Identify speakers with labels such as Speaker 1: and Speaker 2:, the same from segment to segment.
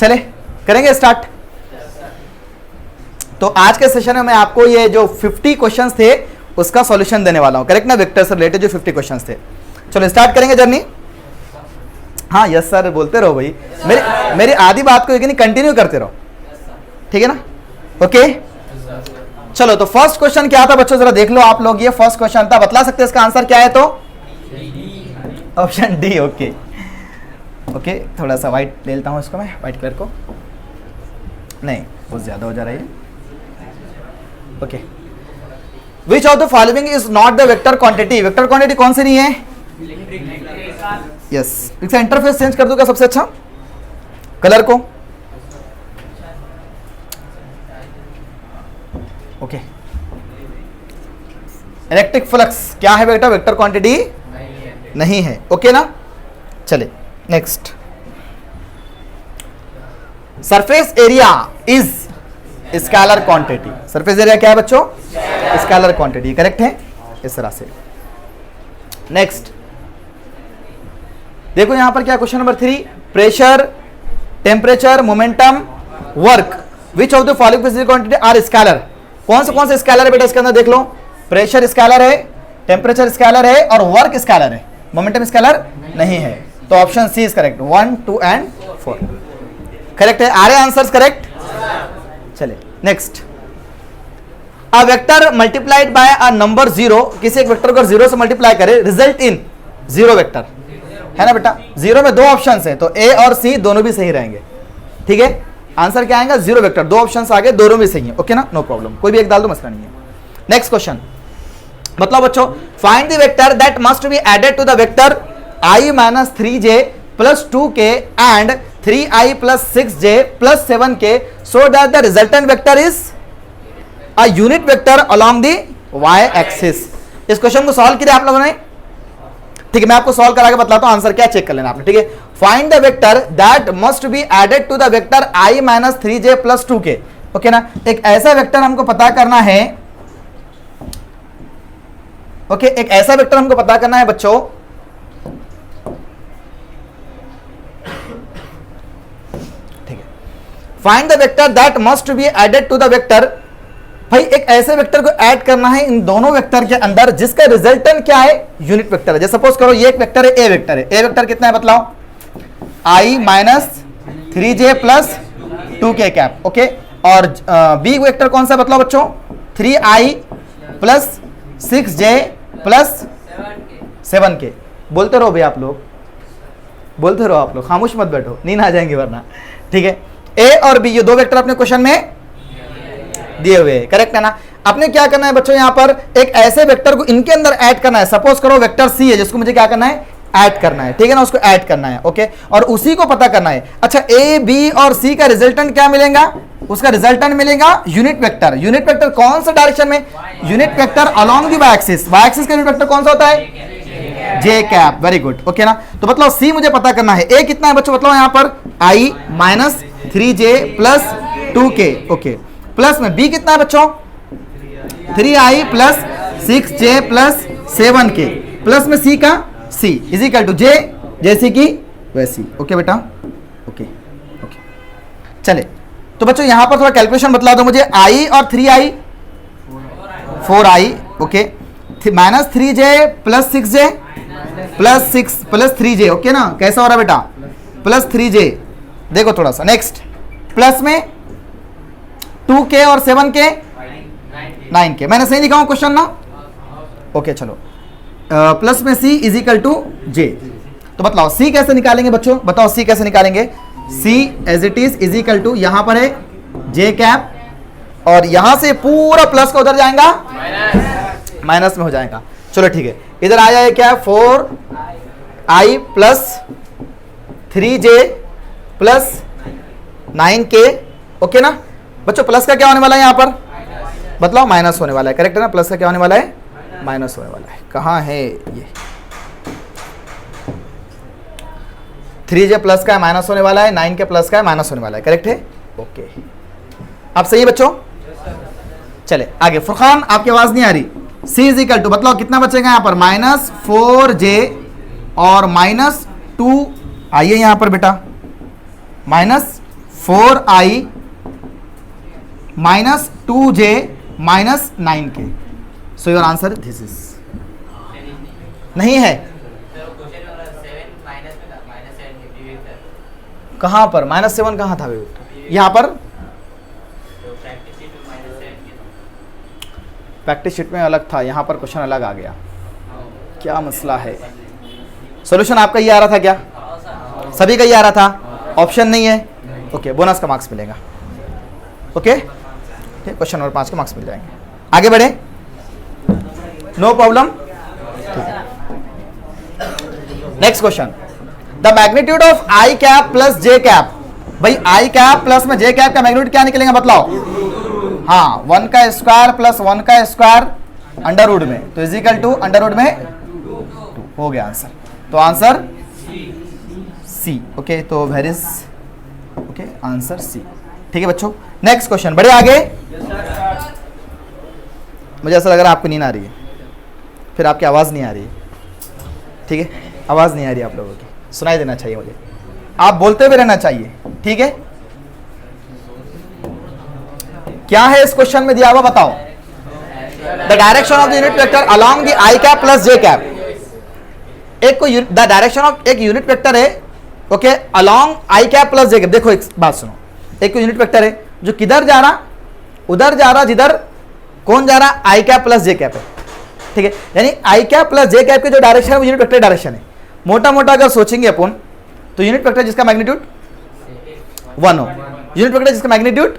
Speaker 1: चले करेंगे स्टार्ट। तो आज के सेशन में मैं आपको ये जो 50 क्वेश्चंस थे उसका सॉल्यूशन देने वाला हूं, करेक्ट ना, वेक्टर से रिलेटेड जो 50 क्वेश्चंस थे। चलो स्टार्ट करेंगे जर्नी। हाँ यस सर बोलते रहो भाई, मेरी आधी बात को यकीन कंटिन्यू करते रहो, ठीक है ना, ओके। चलो तो फर्स्ट क्वेश्चन क्या था बच्चों, जरा देख लो आप लोग, ये फर्स्ट क्वेश्चन था, बतला सकते हैं इसका आंसर क्या है? तो ऑप्शन डी। ओके ओके, थोड़ा सा व्हाइट ले लेता हूं इसको, मैं व्हाइट कलर को, नहीं बहुत ज्यादा हो जा रहा है। Okay, which of the following is not the vector quantity? Vector quantity कौन सी नहीं है? यस, इसका इंटरफेस चेंज कर दूंगा सबसे अच्छा, कलर को। ओके, इलेक्ट्रिक फ्लक्स क्या है बेटा? वेक्टर क्वांटिटी नहीं है, ओके ना। चले next, surface area is scalar quantity. Surface area क्या है बच्चों? स्केलर क्वांटिटी, करेक्ट है इस तरह से। नेक्स्ट देखो यहां पर क्या, question number 3, pressure, temperature, momentum, work, which of the following physical quantity are scalar? कौन से स्केलर है बेटा इसके अंदर? देख लो, प्रेशर स्केलर है, टेम्परेचर स्केलर है और वर्क स्केलर है, मोमेंटम स्केलर नहीं है। तो option C is correct, 1, 2 and 4 correct है। आ रहे आंसर्स करेक्ट? चले next, a vector multiplied by a number 0, किसी एक वेक्टर को 0 से मल्टीप्लाई करे, रिजल्ट इन 0 वेक्टर, है ना बेटा। 0 में 2 ऑप्शन है, तो ए और सी दोनों भी सही रहेंगे, ठीक है। आंसर क्या आएगा? 0 वेक्टर, 2 ऑप्शन आगे, दोनों भी सही है, ओके ना, नो प्रॉब्लम, कोई भी एक डाल दो, मसला नहीं है। नेक्स्ट क्वेश्चन, मतलब बच्चों, find the vector that must be added to the vector i minus 3j plus 2k and 3i plus 6j plus 7k so that the resultant vector is a unit vector along the y axis. इस question को solve किया आप लोगों ने, ठीक है। मैं आपको सॉल्व करा के बतलाता हूं, आंसर क्या चेक कर लेना आपने, ठीक है। Find the vector that must be added to the vector i minus 3j plus 2k, okay ना। एक ऐसा वेक्टर हमको पता करना है, ओके, एक ऐसा वेक्टर हमको पता करना है बच्चों, ठीक है। Find the vector that must be added to the vector, भाई एक ऐसे वेक्टर को ऐड करना है इन दोनों वेक्टर के अंदर जिसका रिजल्टेंट क्या है? यूनिट वेक्टर है। जैसे सपोज करो ये एक वेक्टर है, ए वेक्टर है, ए वेक्टर कितना है बतलाओ? i minus 3j plus 2k cap, okay. और बी वेक्टर कौन सा बतलाओ बच्चों? 3i plus 6j plus 7k। बोलते रहो भाई आप लोग, बोलते रहो आप लोग, खामोश मत बैठो, नींद आ जाएंगे वरना, ठीक है। ए और बी ये 2 वेक्टर अपने क्वेश्चन में दिए हुए, करेक्ट है ना। आपने क्या करना है बच्चों, यहां पर एक ऐसे वेक्टर को इनके अंदर ऐड करना है। सपोज करो वेक्टर सी है जिसको मुझे क्या करना है? ऐड करना है, ठीक है ना, उसको ऐड करना है, ओके। और उसी को पता करना है, अच्छा ए बी और सी का रिजल्टेंट क्या मिलेगा? उसका रिजल्टेंट मिलेगा यूनिट वेक्टर। यूनिट वेक्टर कौन सा डायरेक्शन में? Unit vector along the Y axis. Y axis का यूनिट वेक्टर कौन सा होता है? J cap, very good, okay ना। तो मतलब सी मुझे पता करना है। ए कितना है बच्चों बताओ? यहां पर i minus 3j plus 2k, okay. Plus में बी कितना है बच्चों? 3i plus 6j plus 7k, plus में सी का c इज इक्वल टू जे, जैसे कि वैसी, ओके बेटा, ओके ओके। चले तो बच्चों यहां पर थोड़ा कैलकुलेशन बतला दो मुझे, i और 3i 4i, okay, minus 3j plus 6j plus 6 plus 3j, okay ना। कैसा हो रहा बेटा? प्लस 3j, देखो थोड़ा सा। नेक्स्ट, प्लस में 2k और 7k 9k, मैंने सही लिखा हूं क्वेश्चन ना, ओके। चलो प्लस में c is equal to j, तो बताओ c कैसे निकालेंगे बच्चों? बताओ c कैसे निकालेंगे? c as it is equal to, यहां पर है j कैप और यहां से पूरा प्लस का उधर जाएगा माइनस में हो जाएगा। चलो ठीक है, इधर आ जाए क्या? 4i plus 3j plus 9k, okay ना बच्चों। प्लस का क्या होने वाला है यहां पर? बतलाओ, माइनस होने वाला है, करेक्ट है ना। प्लस का क्या होने वाला है? माइनस होने वाला है। कहां है ये? 3j प्लस का है, माइनस होने वाला है, 9k प्लस का है, माइनस होने वाला है, करेक्ट है, ओके। आप सही है बच्चों? चले आगे। फुरखान आपकी आवाज नहीं आ रही। c इज इक्वल टू, बतलाओ कितना बचेगा यहां पर? माइनस 4j और माइनस 2, आइए यहां पर बेटा, minus 4i minus 2j minus 9k। So your answer this is नहीं है। कहां पर -7 कहां था यहां पर? प्रैक्टिस शीट में अलग था, यहां पर क्वेश्चन अलग आ गया। क्या मसला है? सॉल्यूशन आपका ये आ रहा था क्या? सभी का ये आ रहा था, ऑप्शन नहीं है। ओके, बोनस का मार्क्स मिलेगा। ओके, क्वेश्चन नंबर 5 के मार्क्स मिल जाएंगे। आगे बढ़े, no problem. Next question, the magnitude of I cap plus J cap. भाई आई कैप प्लस में जे कैप का मैग्नीट्यूड क्या निकलेगा बताओ? हाँ, 1 का स्क्वायर प्लस 1 का स्क्वायर अंडर रूट में, तो इजिकल टू अंडर रूट में 2 हो गया आंसर। तो आंसर सी। ओके, तो where is okay answer C. ठीक है बच्चों, नेक्स्ट क्वेश्चन, बढ़े आगे। मुझे ऐसा लग रहा है आपको नींद आ रही है, फिर आपकी आवाज़ नहीं आ रही है। ठीक है, आवाज़ नहीं आ रही आप लोगों की, सुनाई देना चाहिए मुझे, आप बोलते हुए रहना चाहिए। ठीक है, क्या है इस क्वेश्चन में दिया हुआ बताओ? The direction of the unit vector along the I cap plus J cap. एक को द डायरेक्शन ऑफ एक यूनिट वेक्टर है, ओके, अलॉन्ग आई कैप प्लस जे कैप। देखो एक बात सुनो, एक को यूनिट वेक्टर है जो किधर जा रहा, उधर जा रहा जिधर कौन जा रहा, आई कैप प्लस जे कैप है। ठीक है, यानी आई कैप प्लस जे कैप के जो डायरेक्शन है वो यूनिट वेक्टर डायरेक्शन है। मोटा मोटा अगर सोचेंगे अपन तो यूनिट वेक्टर जिसका मैग्नीट्यूड 1 हो, यूनिट वेक्टर जिसका मैग्नीट्यूड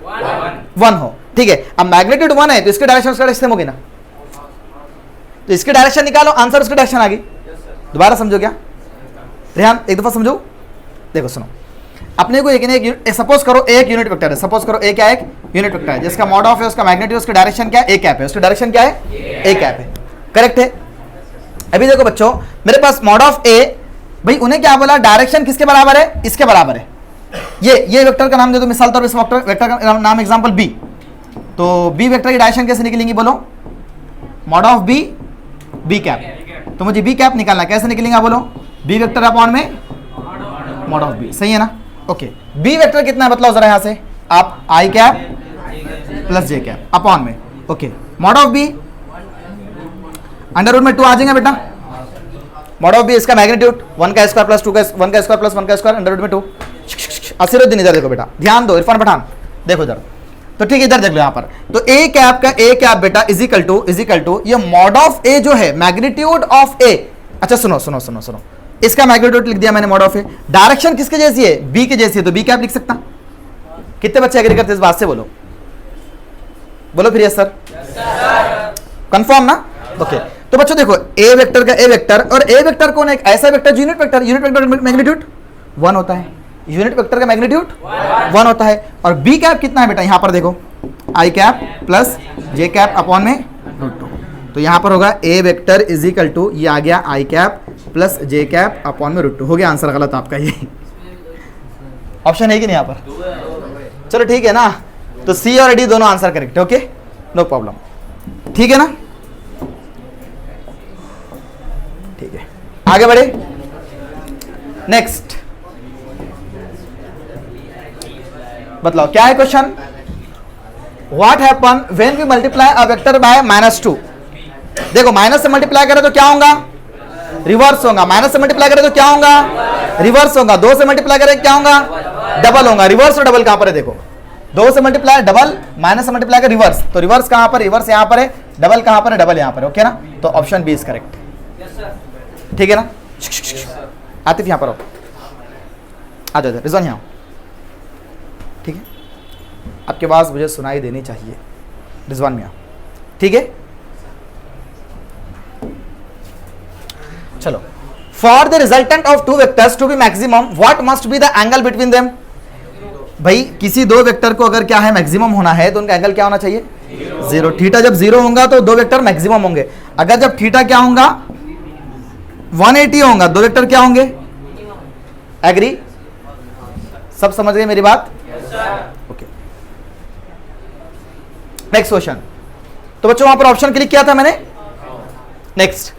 Speaker 1: 1 हो। ठीक है, अब मैग्नीट्यूड 1 है तो इसके डायरेक्शन उसका सेम होगी ना, तो इसके डायरेक्शन निकालो, आंसर उसकी डायरेक्शन आ गई। दोबारा समझो क्या रेहान, एक दफा समझो। देखो सुनो, अपने को एक सपोज करो एक यूनिट वेक्टर है, सपोज करो ए क्या है, एक यूनिट वेक्टर है जिसका मॉड ऑफ है, उसका मैग्नीट्यूड, उसका डायरेक्शन क्या है, ए कैप है, उसका डायरेक्शन क्या है, ए कैप है। करेक्ट है। अभी देखो बच्चों, मेरे पास मॉड ऑफ ए, भाई उन्हें क्या बोला, डायरेक्शन किसके बराबर है, इसके बराबर है। ये वेक्टर का नाम दे दो, मिसाल तौर पर इस वेक्टर का नाम एग्जांपल बी। तो बी वेक्टर की डायरेक्शन कैसे निकलेंगी बोलो? Mod of B, B cap. तो मुझे बी कैप निकालना, कैसे निकलेंगे बोलो? बी वेक्टर अपॉन में मॉड ऑफ बी, सही है ना? ओके, बी वेक्टर कितना है बतलाओ जरा यहां से आप, i cap plus J cap upon में, okay, mod of b under root में 2 आ जाएंगे बेटा। मॉड ऑफ बी इसका मैग्नीट्यूड 1 का स्क्वायर प्लस 2 का 1 का स्क्वायर प्लस 1 का स्क्वायर अंडर रूट में 2। असीरुद्दीन इधर देखो बेटा, ध्यान दो, इरफान पठान देखो इधर। तो ठीक है, इधर देख लो यहाँ पर, तो ए कैप का ए कैप बेटा इजिकल टू ये मॉड ऑफ ए जो है, मैग्नीट्यूड ऑफ ए। अच्छा सुनो सुनो सुनो सुनो, इसका मैग्नीट्यूड लिख दिया मैंने मॉड ऑफ ए, डायरेक्शन किसके जैसी है, बी के जैसी है, तो बी कैप लिख सकता। कितने बच्चे एग्री करते इस बात से, बोलो बोलो फिर यस सर, कंफर्म ना? ओके, तो बच्चों देखो ए वेक्टर का ए वेक्टर, और ए वेक्टर कौन है, एक ऐसा vector unit vector, unit vector magnitude 1 होता है, यूनिट वेक्टर का मैग्नीट्यूड 1 होता है। और बी कैप कितना है बेटा, यहां पर देखो आई कैप प्लस जे कैप अपॉन में √2। तो यहां पर होगा ए वेक्टर इज इक्वल टू, ये आ गया आई कैप प्लस जे कैप अपॉन में √2 हो गया। आंसर गलत आपका, ये ऑप्शन है कि नहीं यहां पर? चलो ठीक है ना, तो सी और डी दोनों आंसर करेक्ट है। ओके, नो प्रॉब्लम, ठीक है ना? ठीक है, आगे बढ़े। नेक्स्ट बतलाओ क्या है question? What happen when we multiply a vector by -2। देखो माइनस से मल्टीप्लाई करें तो क्या होगा, रिवर्स होगा। माइनस से मल्टीप्लाई करें तो क्या होगा, रिवर्स होगा। 2 से मल्टीप्लाई करें क्या होगा, डबल होगा। रिवर्स और डबल कहां पर है, देखो 2 से मल्टीप्लाई डबल, माइनस से मल्टीप्लाई कर रिवर्स, तो रिवर्स कहां पर, रिवर्स यहां पर है, डबल कहां पर है, डबल यहां पर है। ओके ना, तो ऑप्शन बी इज करेक्ट। ठीक है ना? आतिफ यहां पर हो, आ जाओ, रिजवान यहां, ठीक है? आपकी आवाज मुझे सुनाई देनी चाहिए, रिजवान मियां, ठीक है? चलो, for the resultant of 2 vectors to be maximum what must be the angle between them. भाई किसी 2 वेक्टर को अगर क्या है मैक्सिमम होना है तो उनका एंगल क्या होना चाहिए, 0। थीटा जब 0 होगा तो 2 वेक्टर मैक्सिमम होंगे। अगर जब थीटा क्या होगा 180 होगा, 2 वेक्टर क्या होंगे, एग्री? सब समझ गए मेरी बात? Okay, next question. तो बच्चों वहां पर ऑप्शन क्लिक किया था मैंने। Next,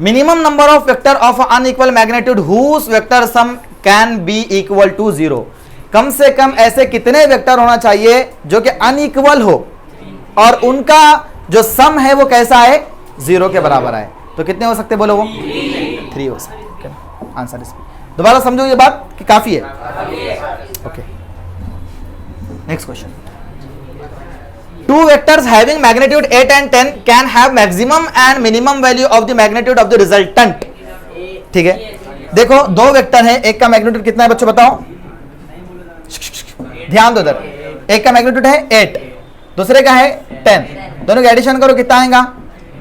Speaker 1: minimum number of vector of unequal magnitude whose vector sum can be equal to 0। कम से कम ऐसे कितने वेक्टर होना चाहिए जो कि अनइक्वल हो और उनका जो सम है वो कैसा है, 0 के बराबर आए। तो कितने हो सकते बोलो वो? 3 हो सकते। आंसर इस दोबारा समझो ये बात कि काफी है। Okay, next question. Two vectors having magnitude 8 and 10 can have maximum and minimum value of the magnitude of the resultant। ठीक है, देखो दो वेक्टर है, एक का मैग्नीट्यूड कितना है बच्चों बताओ, ध्यान दो इधर। एक का मैग्नीट्यूड है 8, दूसरे का है 10, दोनों का एडिशन करो कितना आएगा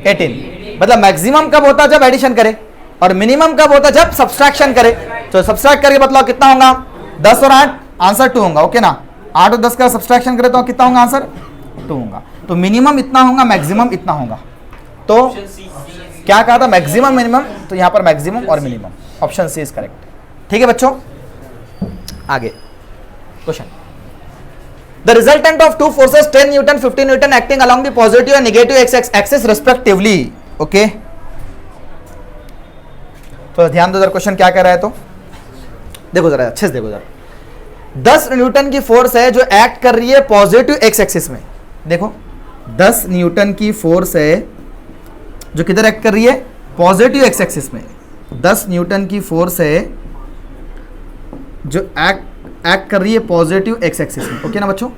Speaker 1: 18। मतलब मैक्सिमम कब होता है जब एडिशन करे, और मिनिमम कब होता है जब सब्सट्रैक्शन करे। तो सब्सट्रैक्ट करके बताओ कितना होगा, 10 और 8, आंसर 2 होगा। ओके ना, 8 और 10 का सब्सट्रैक्शन करे तो कितना होगा आंसर 2 होगा। तो मिनिमम इतना होगा, मैक्सिमम इतना होगा। तो क्या कहा था, मैक्सिमम मिनिमम, तो यहां पर मैक्सिमम और minimum, option C is correct. ठीक है बच्चों, आगे question. The resultant of two forces 10 newton 15 newton acting along the positive and negative axis respectively. Okay, तो ध्यान दो जरा, क्वेश्चन क्या कह रहा है, तो देखो जरा अच्छे से देखो जरा। 10 न्यूटन की फोर्स है जो एक्ट कर रही है पॉजिटिव एक्स एक्सिस में। देखो 10 न्यूटन की फोर्स है जो किधर एक्ट कर रही है, पॉजिटिव एक्स एक्सिस में। 10 न्यूटन की फोर्स है जो एक्ट कर रही है पॉजिटिव एक्स एक्सिस में। ओके ना बच्चों।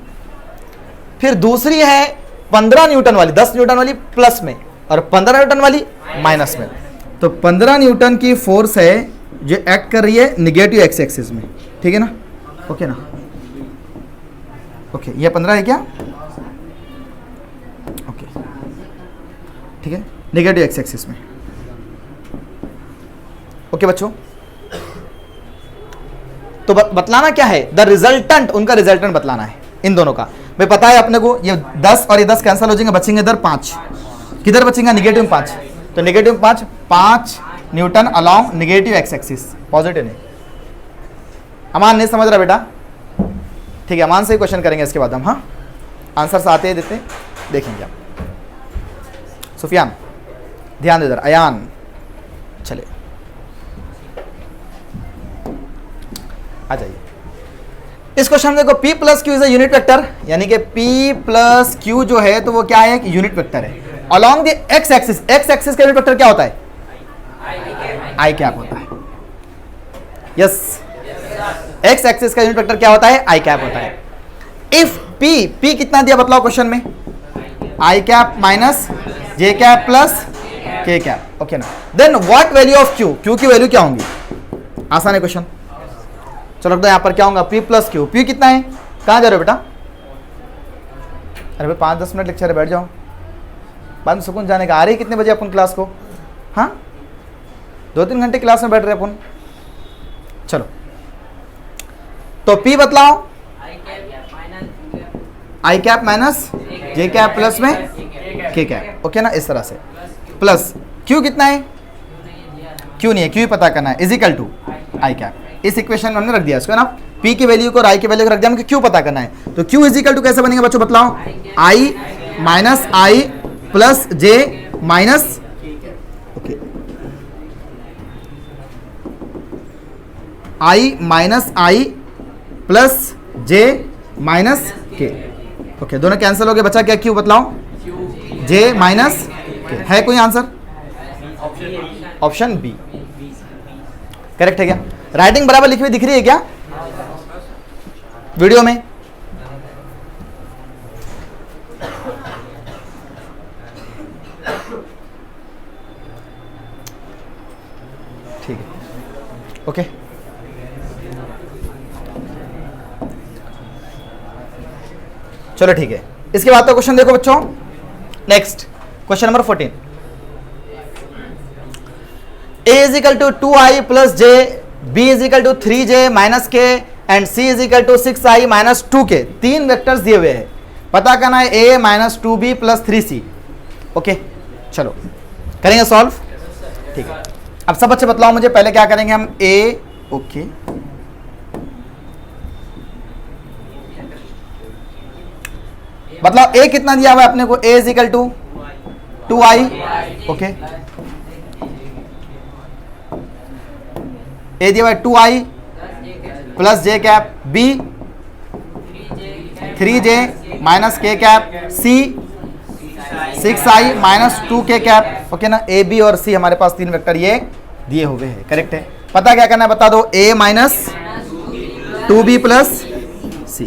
Speaker 1: फिर दूसरी है 15 न्यूटन वाली, 10 न्यूटन वाली प्लस में और 15 न्यूटन वाली माइनस में। तो 15 न्यूटन की फोर्स है जो एक्ट कर रही है निगेटिव एक्स एक्सिस में। ठीक है ना, ओके ना, ओके, ये 15 है क्या, ओके, ठीक है, निगेटिव एक्स एक्सिस में। ओके बच्चों, तो बतलाना क्या है, द रिजल्टेंट, उनका रिजल्टेंट बतलाना है इन दोनों का। भाई पता है अपने को, ये 10 और ये 10 कैंसिल हो जाएंगे, बचेंगे इधर 5, किधर बचेंगा निगेटिव 5, तो negative 5 Newton along negative x axis, positive नहीं। अमान नहीं समझ रहा बेटा, ठीक है, अमान से ही क्वेश्चन करेंगे इसके बाद हम। हाँ, आंसर्स आते ही देते देखेंगे आप। सुफियान ध्यान दे इधर, अयान चले आ जाइए। इस क्वेश्चन में देखो P plus Q is a unit vector, यानी कि P प्लस क्यू जो है तो वो क्या है, एक यूनिट वेक्टर है along the x axis. X axis का यूनिट वेक्टर क्या होता है, आई कैप होता है। यस, एक्स एक्सिस का यूनिट वेक्टर क्या होता है, आई कैप होता है। इफ P कितना दिया बतलाओ क्वेश्चन में, i cap minus j cap plus k cap. Okay ना, then what value of q, q की वैल्यू क्या होंगी, आसान है क्वेश्चन। चलो तो यहां पर क्या होगा, P प्लस क्यू। P कितना है, कहां जा रहे हो बेटा, अरे भाई 5-10 मिनट लेक्चर है, बैठ जाओ, बाद में सुकून जाने का। आ रही कितने बजे अपन क्लास को, हाँ 2-3 घंटे क्लास में बैठ रहे अपन। चलो तो P बतलाओ, आई cap minus j cap plus में के कैप। ओके ना, इस तरह से। प्लस Q कितना है, Q नहीं है, Q ही पता करना है, इजिकल टू आई कैप। इस इक्वेशन में हमने रख दिया इसको ना, P की वैल्यू को और I की वैल्यू को रख दिया, हमको Q पता करना है। तो Q इजिकल टू कैसे बनेगा बच्चों बताओ, I minus I plus J minus, okay, I minus I plus J minus के। ओके, दोनों कैंसिल हो गए, बचा क्या Q बतलाओ, J माइनस के। है कोई आंसर, ऑप्शन बी करेक्ट है क्या। राइटिंग बराबर लिखी हुई दिख रही है क्या वीडियो में, ठीक है, ओके। चलो ठीक है, इसके बाद तो क्वेश्चन देखो बच्चों। Next question number 14, A is equal to 2i plus j, B is equal to 3j minus k and C is equal to 6i minus 2k। 3 vectors दिए हुए हैं, पता करना है A minus 2b plus 3c। Okay चलो करेंगे solve, ठीक है। अब सब बच्चे बतलाओ मुझे, पहले क्या करेंगे हम, A, ओके, मतलब A कितना दिया हुआ है अपने को, A is equal to 2i, okay, A दिया हुआ है 2i प्लस जे cap, B 3j minus k cap, C 6i minus 2k cap. Okay ना, ए बी और सी हमारे पास तीन वेक्टर ये दिए हुए हैं। करेक्ट है। पता क्या करना है बता दो, a minus 2b plus C,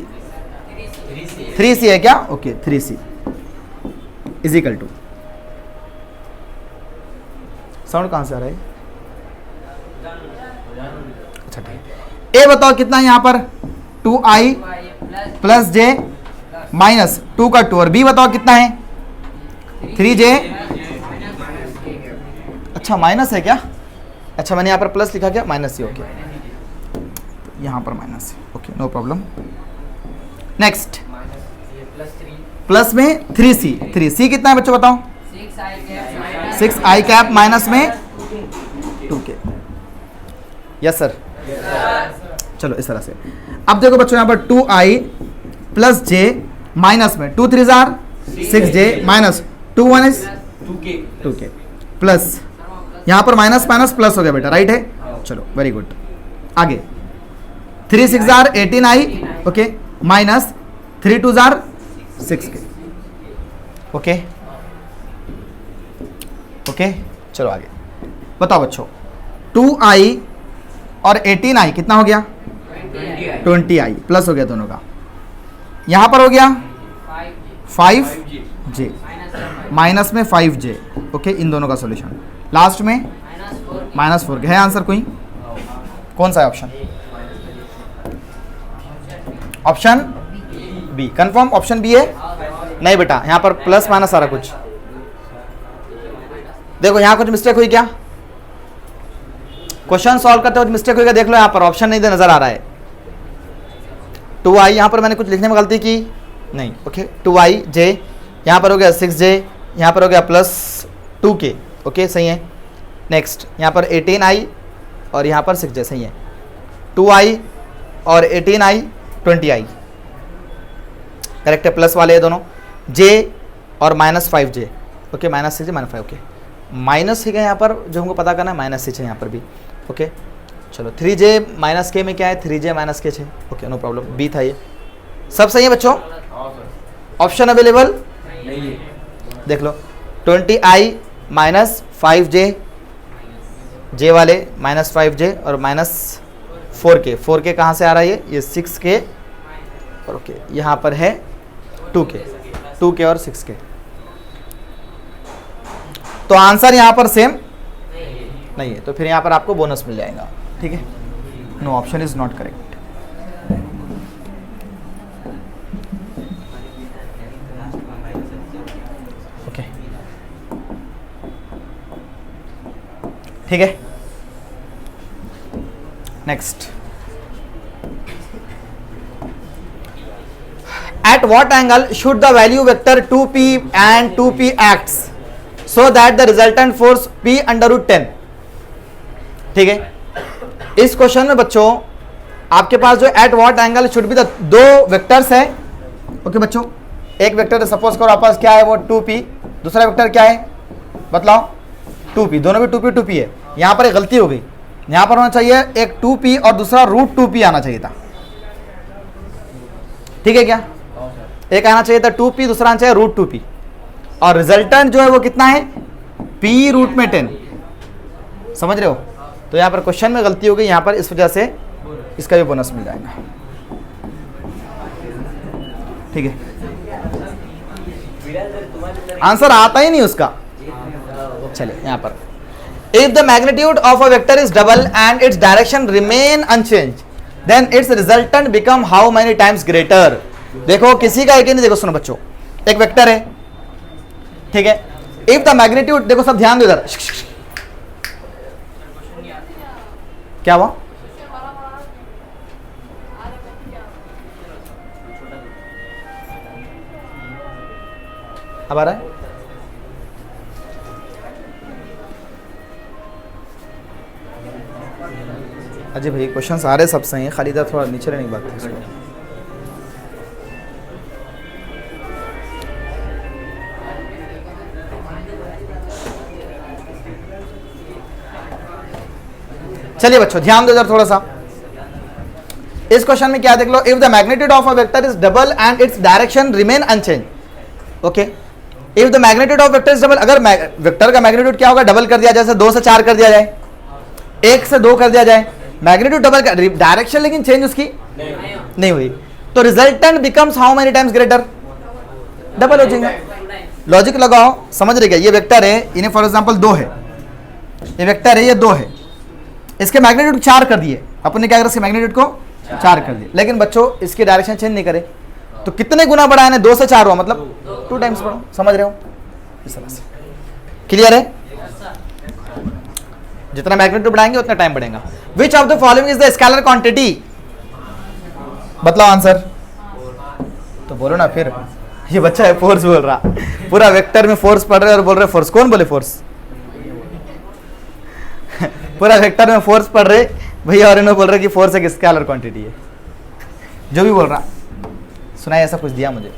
Speaker 1: 3c है क्या? Okay 3c is equal to, sound कहां से आ रहा है? अच्छा ठीक। ए बताओ कितना है यहाँ पर, 2i प्लस j माइनस 2 का 2, और b बताओ कितना है, 3j। अच्छा माइनस है क्या? अच्छा मैंने यहाँ पर प्लस लिखा क्या, माइनस ही। ओके यहाँ पर माइनस है। Okay no problem. Next plus में 3c, 3c कितना है बच्चों बताओ, 6i कैप माइनस में 2k। Yes sir. चलो इस तरह से। अब देखो बच्चों यहाँ पर 2i प्लस j माइनस में 2 3 jar 6j minus 2 1 is 2k plus यहाँ पर माइनस माइनस प्लस हो गया बेटा, राइट है। चलो वेरी गुड। आगे 3 6 jar 18i, okay minus 3 2 jar 6k। Okay okay चलो आगे बताओ बच्चों, 2i और 18i कितना हो गया, 20i प्लस हो गया दोनों का। यहां पर हो गया 5j माइनस में 5j। ओके इन दोनों का सॉल्यूशन लास्ट में -4 है। आंसर कोई कौन सा है option? Option b confirm, option b है। नहीं बेटा यहां पर प्लस माइनस सारा कुछ, देखो यहां कुछ मिस्टेक हुई क्या, क्वेश्चन सॉल्व करते वक्त मिस्टेक हुई क्या, देख लो यहां पर ऑप्शन नहीं नजर आ रहा है। 2i यहां पर मैंने कुछ लिखने में गलती की नहीं। ओके 2i j यहां पर हो गया 6j, यहां पर हो गया प्लस 2k। ओके सही है। नेक्स्ट यहाँ पर 18i और यहाँ पर 6j सही है। 2i और 18i 20i करेक्ट है, प्लस वाले ये दोनों। j और minus 5j, okay minus 6j minus 5, okay minus 6 है यहाँ पर, जो हमको पता करना है माइनस 6 है यहाँ पर भी। ओके चलो 3j माइनस k में क्या है, 3j minus k 6। Okay no problem, b था ये। सब सही है बच्चों? ऑप्शन अवेलेबल देख लो, 20i माइनस 5j, j वाले माइनस 5j और माइनस 4k। 4k कहाँ से आ रहा है, ये 6k और ओके यहाँ पर है 2k और 6k। तो आंसर यहाँ पर सेम नहीं है, तो फिर यहाँ पर आपको बोनस मिल जाएगा। ठीक है, no option is not correct. ठीक है next, at what angle should the value vector 2p and 2p acts so that the resultant force p under root 10। ठीक है, इस क्वेश्चन में बच्चों आपके पास जो at what angle should be the दो वेक्टर्स है। ओके बच्चों, एक वेक्टर सपोज करो आपस क्या है वो 2p, दूसरा वेक्टर क्या है बतलाओ 2p, दोनों भी 2p 2p है। यहां पर एक गलती हो गई, यहां पर होना चाहिए एक 2p और दूसरा रूट 2p आना चाहिए था। ठीक है क्या, एक आना चाहिए था 2p, दूसरा आना चाहिए रूट 2p, और रिजल्टेंट जो है वो कितना है p रूट में 10। समझ रहे हो? तो यहां पर क्वेश्चन में गलती हो गई यहां पर, इस वजह से इसका भी बोनस मिल जाएगा। ठीक है, आंसर आता ही नहीं उसका। चलिए यहां पर, if the magnitude of a vector is double and its direction remain unchanged then its resultant become how many times greater। देखो किसी का एक ही नहीं, देखो सुनो बच्चों, एक वेक्टर है ठीक है, if the magnitude, देखो सब ध्यान दो इधर, क्या हुआ अब आ रहा है? अजय भाई क्वेश्चन सारे सब सही हैं, खाली इधर थोड़ा नीचे रहने की बात है इसको। चलिए बच्चों ध्यान दो इधर थोड़ा सा। इस क्वेश्चन में क्या देख लो, if the magnitude of a vector is double and its direction remain unchange, okay, if the magnitude of vector is double, अगर वेक्टर का मैग्नीट्यूड क्या होगा, डबल कर दिया, जैसे 2 से 4 कर दिया जाए, 1 से 2 कर दिया जाए, मैग्नीट्यूड डबल का, डायरेक्शन लेकिन चेंज उसकी नहीं हुई, तो resultant becomes how many times greater, double हो जाएगा। लॉजिक लगाओ, समझ रहे क्या, ये वेक्टर है, इन्हें फॉर एग्जांपल 2 है, ये वेक्टर है, ये 2 है, इसके मैग्नीट्यूड 4 कर दिए, अपने क्या कर इसके मैग्नीट्यूड को 4 कर दिए, लेकिन बच्चों इसकी डायरेक्शन चेंज नहीं करे, तो कितने गुना बढ़ा है, 2 से 4 हुआ, मतलब 2 टाइम्स बढ़ो, समझ रहे हो, इस तरह से। क्लियर है? जितना मैग्नीट्यूड बढ़ाएंगे उतना टाइम बढ़ेगा। Which of the following is the scalar quantity, बतलाओ आंसर, तो बोलो ना फिर, ये बच्चा है फोर्स बोल रहा, पूरा वेक्टर में फोर्स पढ़ रहे और बोल रहे फोर्स, कौन बोले फोर्स? पूरा वेक्टर में फोर्स पढ़ रहे भैया और इन्होंने बोल रहे कि फोर्स एक स्केलर क्वांटिटी है, जो भी बोल रहा सुनाई, ऐसा कुछ दिया मुझे।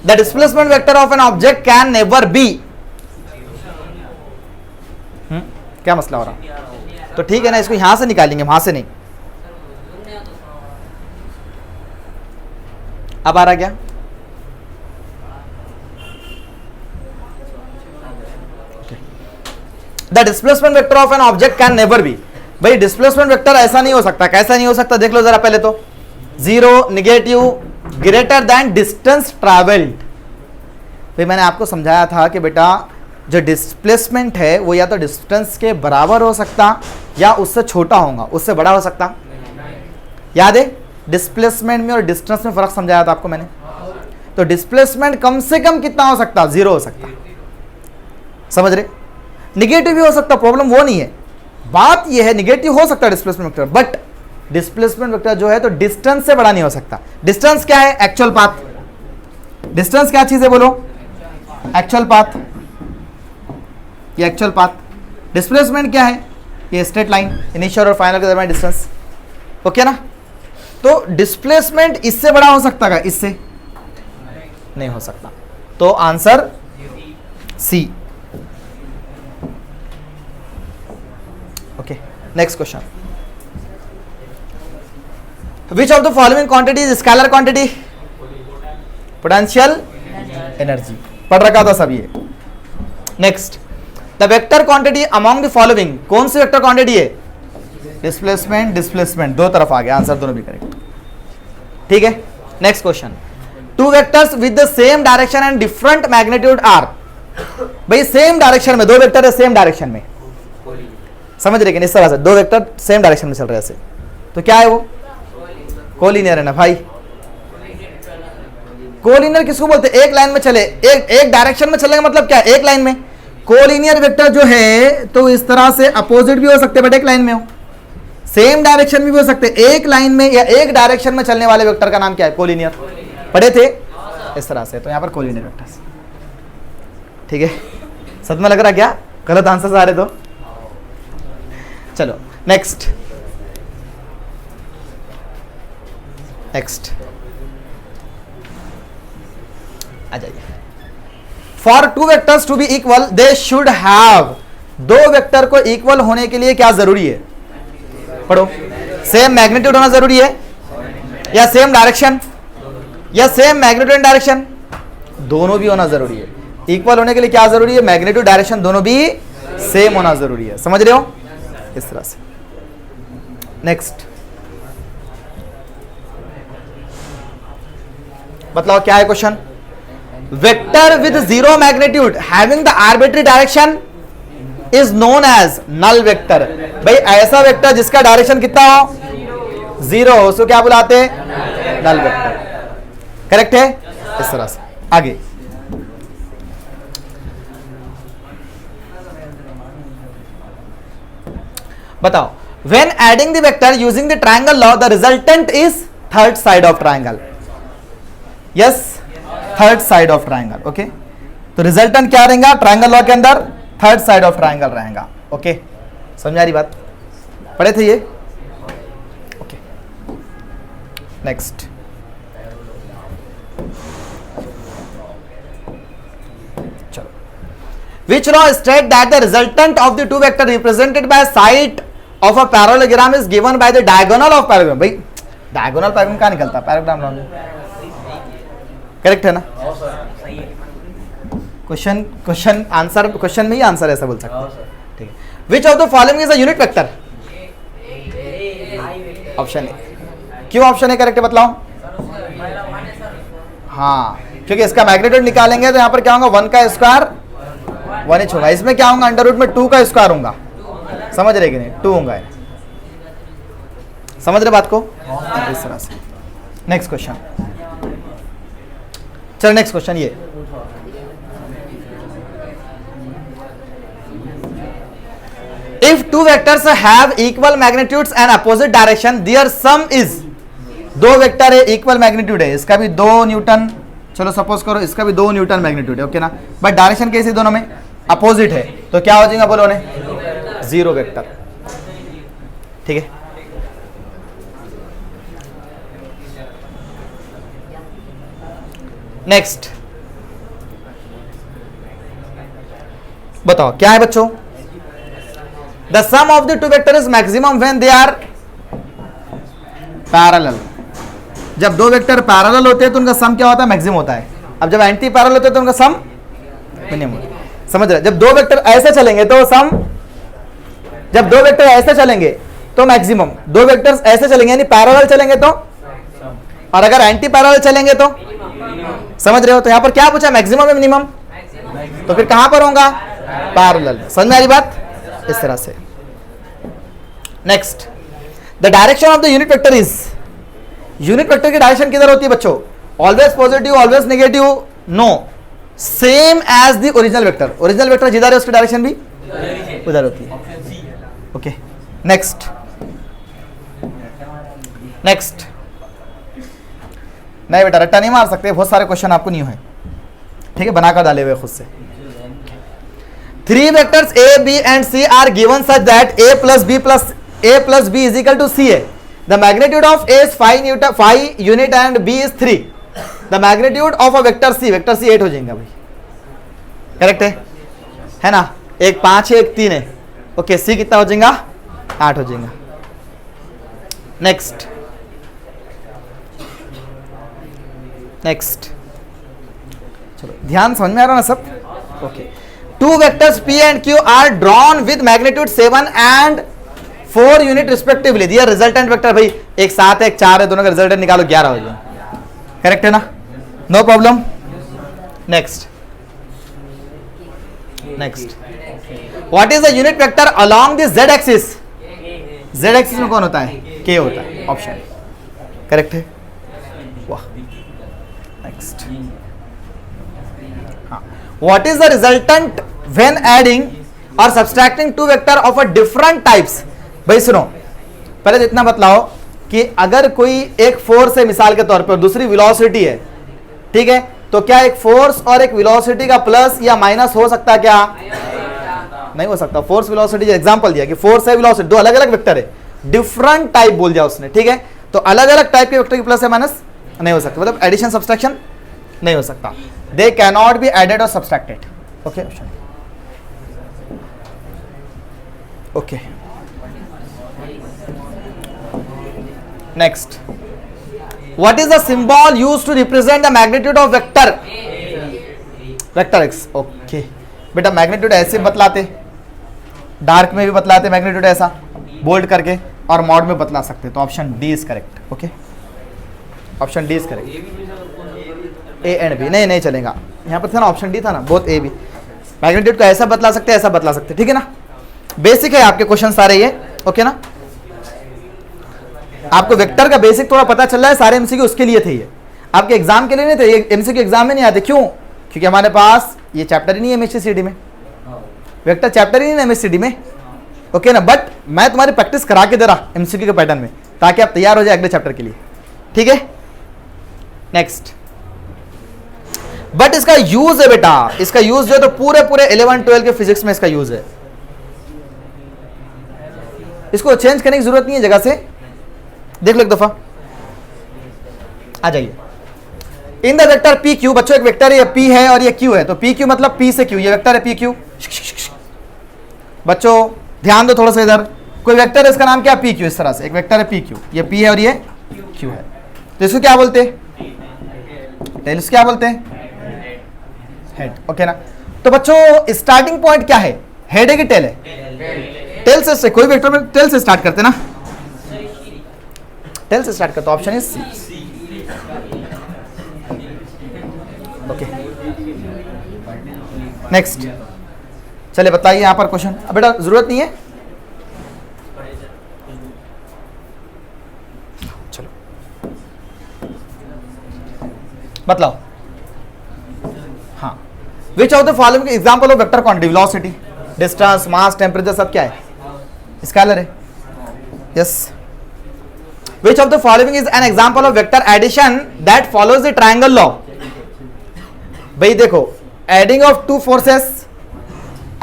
Speaker 1: The displacement vector of an object can never B, क्या मसला हो रहा, तो ठीक है ना, इसको यहां से निकालेंगे, वहां से नहीं। अब आ रहा क्या? The displacement vector of an object can never B, भाई डिस्प्लेसमेंट वेक्टर ऐसा नहीं हो सकता, कैसा नहीं हो सकता, देख लो जरा पहले तो, 0 negative greater than distance travelled. भाई मैंने आपको समझाया था कि बेटा जो डिस्प्लेसमेंट है वो या तो डिस्टेंस के बराबर हो सकता या उससे छोटा होगा, उससे बड़ा हो सकता, याद है? डिस्प्लेसमेंट में और डिस्टेंस में फर्क समझाया था आपको मैंने, तो डिस्प्लेसमेंट कम से कम कितना हो सकता, 0 हो सकता, समझ रहे? निगेटिव भी हो सकता, प्रॉब्लम वो नहीं है, बात ये है निगेटिव हो सकता है displacement vector, but displacement vector जो है तो डिस्टेंस से बड़ा नहीं हो सकता। डिस्टेंस क्या है? Actual path. डिस्टेंस क्या चीज है बोलो? एक्चुअल पाथ, ये एक्चुअल पाथ। डिस्प्लेसमेंट क्या है? ये स्ट्रेट लाइन, इनिशियल और फाइनल के दरमियान डिस्टेंस, ओके ना? तो डिस्प्लेसमेंट इससे बड़ा हो सकता है, इससे नहीं हो सकता, तो answer C. Okay, next question, which of the following quantity is scalar quantity? Potential energy, पढ़ रखा था सब ये। Next, the vector quantity among the following, कौन सी वेक्टर क्वांटिटी है? डिस्प्लेसमेंट, डिस्प्लेसमेंट, दो तरफ आ गया, आंसर दोनों भी करेक्ट, ठीक है। Next question, two vectors with the same direction and different magnitude are, भाई सेम डायरेक्शन में दो वेक्टर है, सेम डायरेक्शन में, समझ रहे कि इस तरह से दो वेक्टर सेम डायरेक्शन में चल रहे हैं, तो क्या है वो? कोलिनियर है ना भाई। कोलिनियर किसको बोलते हैं? एक लाइन में चले, एक डायरेक्शन में चलने का मतलब क्या है? एक लाइन में। कोलिनियर वेक्टर जो है तो इस तरह से अपोजिट भी हो सकते हैं, बट एक लाइन में हो, सेम डायरेक्शन में भी हो सकते हैं, एक लाइन में या एक डायरेक्शन में चलने वाले वेक्टर का नाम क्या है? कोलिनियर। पढ़े थे इस तरह से, तो यहां पर कोलिनियर वेक्टर, ठीक है। सदमा लग रहा क्या? गलत आंसर सारे दो। चलो नेक्स्ट, आ जाइए। For two vectors to be equal they should have, दो वेक्टर को इक्वल होने के लिए क्या जरूरी है? पढ़ो, सेम मैग्नीट्यूड होना जरूरी है, या सेम डायरेक्शन, या सेम मैग्नीट्यूड एंड डायरेक्शन, दोनों भी होना जरूरी है। इक्वल होने के लिए क्या जरूरी है? मैग्नीट्यूड डायरेक्शन दोनों भी सेम होना जरूरी है, समझ रहे हो? इस तरह से। नेक्स्ट बताओ क्या है question? Vector with zero magnitude having the arbitrary direction is known as null vector. भाई ऐसा वेक्टर जिसका डायरेक्शन कितना हो? जीरो हो, उसको क्या बुलाते हैं? Null vector. करेक्ट है? इस तरह से। आगे बताओ, when adding the vector using the triangle law the resultant is third side of triangle. Yes, third side of triangle, okay. तो रिजल्टेंट क्या रहेगा ट्राइंगल लॉ के अंदर? थर्ड साइड ऑफ ट्राइंगल रहेगा, ओके। समझा रही बात? पढ़े थे ये, ओके। नेक्स्ट, चलो, which law state that the resultant of the two vector represented by side of a parallelogram is given by the diagonal of parallelogram? भाई डायगोनल पैराग्राम कहाँ निकलता है, पैराग्राम में। करेक्ट है ना? क्वेश्चन आंसर, क्वेश्चन में ही आंसर ऐसा बोल सकते हैं। ठीक है, विच of the following is a unit vector? Option A. क्यों ऑप्शन ए करेक्ट है बतलाओ? हाँ, क्योंकि इसका मैग्नीट्यूड निकालेंगे तो यहाँ पर क्या होगा, 1 का स्क्वायर 1 ही होगा, इसमें क्या होगा, अंडर रूट में 2 का स्क्वायर होगा। समझ रहे कि नहीं? 2 होगा, समझ रहे बात को? इस तरह से। नेक्स्ट क्वेश्चन, चलो नेक्स्ट क्वेश्चन ये, if two vectors have equal magnitudes and opposite direction their sum is, दो वेक्टर है इक्वल मैग्नीट्यूड है, इसका भी 2 न्यूटन, चलो सपोज करो इसका भी 2 न्यूटन मैग्नीट्यूड है, ओके ना, बट डायरेक्शन कैसी दोनों में अपोजिट है, तो क्या हो जाएगा बोलो ने, 0 वेक्टर। ठीक है, नेक्स्ट बताओ क्या है बच्चों, the sum of the two vector is maximum when they are parallel. जब दो वेक्टर पैरेलल होते हैं तो उनका सम क्या होता है, मैक्सिमम होता है। अब जब एंटी पैरेलल होते हैं तो उनका सम मिनिमम होता है। समझ रहे? जब दो वेक्टर ऐसे चलेंगे तो सम, जब दो वेक्टर ऐसे चलेंगे तो मैक्सिमम, दो वेक्टर्स ऐसे चलेंगे यानी पैरेलल चलेंगे तो, और अगर एंटी पैरेलल चलेंगे तो, समझ रहे हो? तो यहां पर क्या पूछा, मैक्सिमम या मिनिमम, तो फिर कहां पर होगा, पैरेलल। समझ में आ रही बात? इस तरह से। Next, the direction of the unit vector is, unit vector की डायरेक्शन किधर होती है बच्चों, always positive, always negative, no, same as the original vector. Original vector जिधर है उसकी डायरेक्शन भी उधर होती है। ओके, नेक्स्ट, नेक्स्ट, नहीं बेटा रट्टा नहीं मार सकते, बहुत सारे क्वेश्चन आपको न्यू है, ठीक है, बनाकर डाले हुए खुद से। 3 vectors A, B and C are given such that A plus B is equal to CA. The magnitude of A is 5 unit and B is 3. The magnitude of a vector C 8 हो जाएगा भाई, correct है ना? एक 5 है, एक 3 है, okay, C कितना हो जाएगा, 8 हो जाएगा। नेक्स्ट, नेक्स्ट, चलो ध्यान समझ में आ रहा ना सब? Okay, 2 vectors P and Q are drawn with magnitude 7 and 4 unit respectively. दिया रिजल्टेंट वेक्टर भाई, एक 7 है एक 4 है, दोनों का रिजल्टेंट निकालो 11 हो जाए, करेक्ट है ना? No problem. Next, next, what is the unit vector along the z axis? z axis में कौन होता है, k होता है, ऑप्शन करेक्ट है। वाह, नेक्स्ट, हाँ, what is the resultant when adding or subtracting two vector of a different types? भाई सुनो, पहले तो इतना बतलाओ कि अगर कोई एक फोर्स है मिसाल के तौर पर, दूसरी वेलोसिटी है, ठीक है, तो क्या एक फोर्स और एक वेलोसिटी का प्लस या माइनस हो सकता है क्या? नहीं हो सकता। फोर्स वेलोसिटी एग्जांपल दिया कि फोर्स है वेलोसिटी, दो अलग अलग वेक्टर है, डिफरेंट टाइप बोल दिया उसने, ठीक है, तो अलग अलग टाइप के वेक्टर की प्लस या माइनस नहीं हो सकता, मतलब एडिशन सब्सट्रैक्शन नहीं हो सकता। They can not be added और subtracted. Okay, okay, next, what is the symbol used to represent the magnitude of vector, vector x? Okay बेटा, मैग्नीट्यूड ऐसे बतलाते, डार्क में भी बतलाते मैग्नीट्यूड ऐसा बोल्ड करके, और मॉड में बतला सकते, तो option d is correct. Okay, option d is correct. A and b नहीं चलेगा, यहाँ पर था ना ऑप्शन डी था ना, बोथ ए बी। मैग्नीट्यूड को ऐसा बतला सकते, ऐसा बतला सकते, ठीक है ना? बेसिक है आपके क्वेश्चन सारे ये, ओके ना? आपको वेक्टर का बेसिक थोड़ा पता चल रहा है, सारे एमसीक्यू उसके लिए थे, ये आपके एग्जाम के लिए नहीं थे, ये एमसीक्यू एग्जाम में नहीं आते। क्यों? क्योंकि हमारे पास ये चैप्टर ही नहीं है एमएससीडी में, वेक्टर चैप्टर ही नहीं है एमएससीडी में, ओके ना? बट मैं तुम्हारी प्रैक्टिस करा के दे रहा एमसीक्यू के पैटर्न में, ताकि आप तैयार हो जाए अगले चैप्टर के लिए, ठीक है? नेक्स्ट, बट इसका यूज है बेटा, इसका यूज जो है तो पूरे 11-12 के फिजिक्स में इसका यूज है, इसको चेंज करने की जरूरत नहीं है जगह से। देख लो एक दफा, आ जाइए। In the vector P Q, बच्चों एक वेक्टर है, ये पी है और ये क्यू है, तो पी क्यू मतलब पी से क्यू, ये वेक्टर है पी क्यू। बच्चों ध्यान दो थोड़ा सा इधर, कोई वेक्टर है इसका नाम क्या, पी क्यू, इस तरह से एक वेक्टर है पी क्यू, ये पी है और ये क्यू है। तो इसको क्या बोलते हैं? टेल। इसको क्या बोलते हैं? हेड। ओके ना। तो बच्चों स्टार्टिंग पॉइंट क्या है? हेड है कि टेल है? टेल से कोई वेक्टर में टेल से स्टार्ट करते ना, टेल से स्टार्ट करते। Option is c. Okay next. चलिए बताइए यहां पर क्वेश्चन। अब बेटा जरूरत नहीं है, चलो बतलाओ। हाँ, which of the following example of vector quantity? Velocity, distance, mass, temperature सब क्या है? स्केलर है। Yes. Which of the following is an example of vector addition that follows the triangle law? भाई देखो, adding of two forces,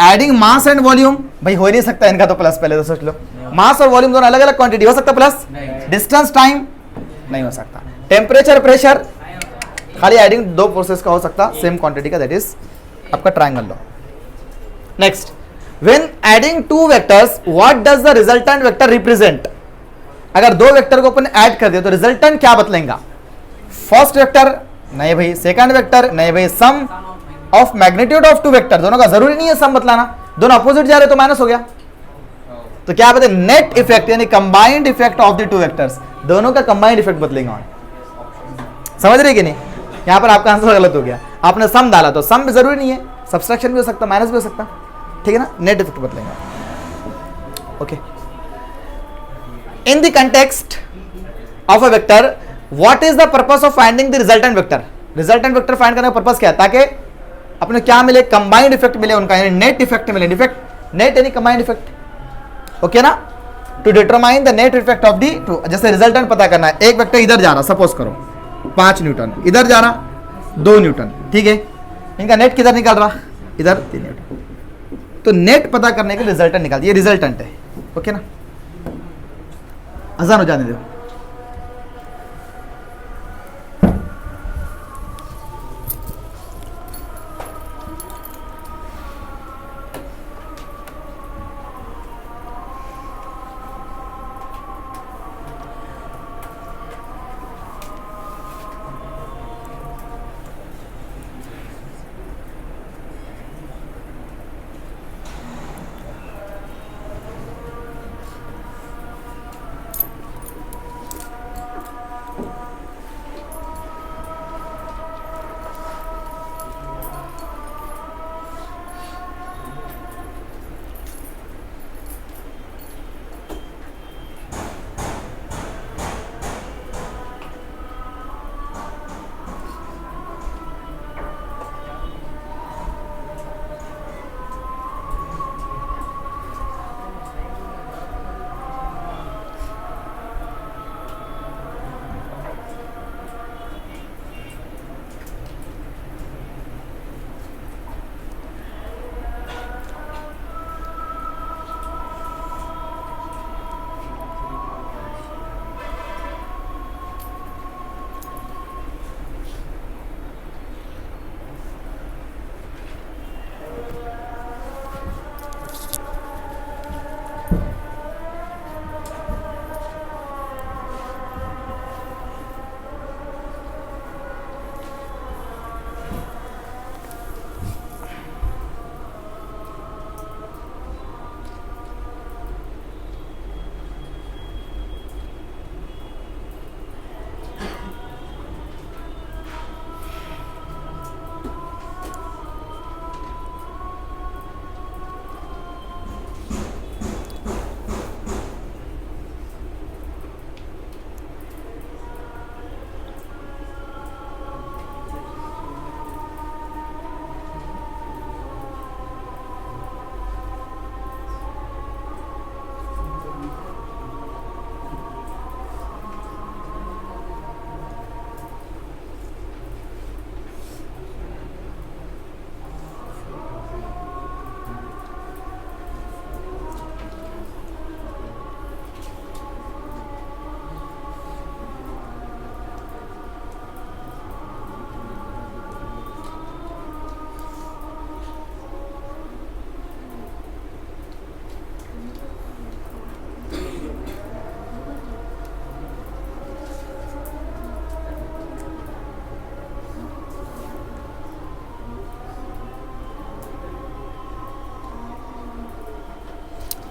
Speaker 1: adding mass and volume, भाई हो ही नहीं सकता इनका तो प्लस। पहले तो सोच लो, मास और वॉल्यूम दोनों अलग अलग क्वांटिटी, हो सकता प्लस? डिस्टेंस, टाइम नहीं हो सकता। टेम्परेचर, प्रेशर, खाली एडिंग दो फोर्सेस का हो सकता सेम क्वांटिटी का, दैट इज आपका triangle law. Next, when adding two vectors what does the resultant vector represent? अगर दो वेक्टर को अपन ऐड कर दिया तो रिजल्टेंट क्या बतलेगा? फर्स्ट वेक्टर नहीं भाई, सेकंड वेक्टर नहीं भाई, sum of magnitude of two vector. दोनों का जरूरी नहीं है सम बतलाना, दोनों अपोजिट जा रहे तो माइनस हो गया। तो क्या बता, नेट इफेक्ट यानी combined effect of the two vectors, दोनों का कंबाइंड इफेक्ट बदलेगा। समझ रहे कि नहीं? यहां पर आपका आंसर गलत हो गया, आपने सम डाला तो सम भी जरूरी नहीं है, सब्सट्रैक्शन भी हो सकता, माइनस भी हो सकता, ठीक है ना? नेट इफेक्ट बदलेगा। Okay, in the context of a vector what is the purpose of finding the resultant vector? Resultant vector find करने का पर्पस क्या है? ताकि अपने क्या मिले? कंबाइंड इफेक्ट मिले उनका, यानी नेट इफेक्ट मिले। इफेक्ट नेट यानी कंबाइंड इफेक्ट। ओके ना? To determine the net effect of the two, जैसे रिजल्टेंट पता करना है, एक वेक्टर इधर जा रहा, सपोज करो 5 न्यूटन, इधर जा रहा 2 न्यूटन, ठीक है? इनका नेट किधर निकल रहा? इधर 3 न्यूटन। तो नेट पता करने के रिजल्टेंट निकाल, ये रिजल्टेंट है। ओके ना? अजान हो जाने दो।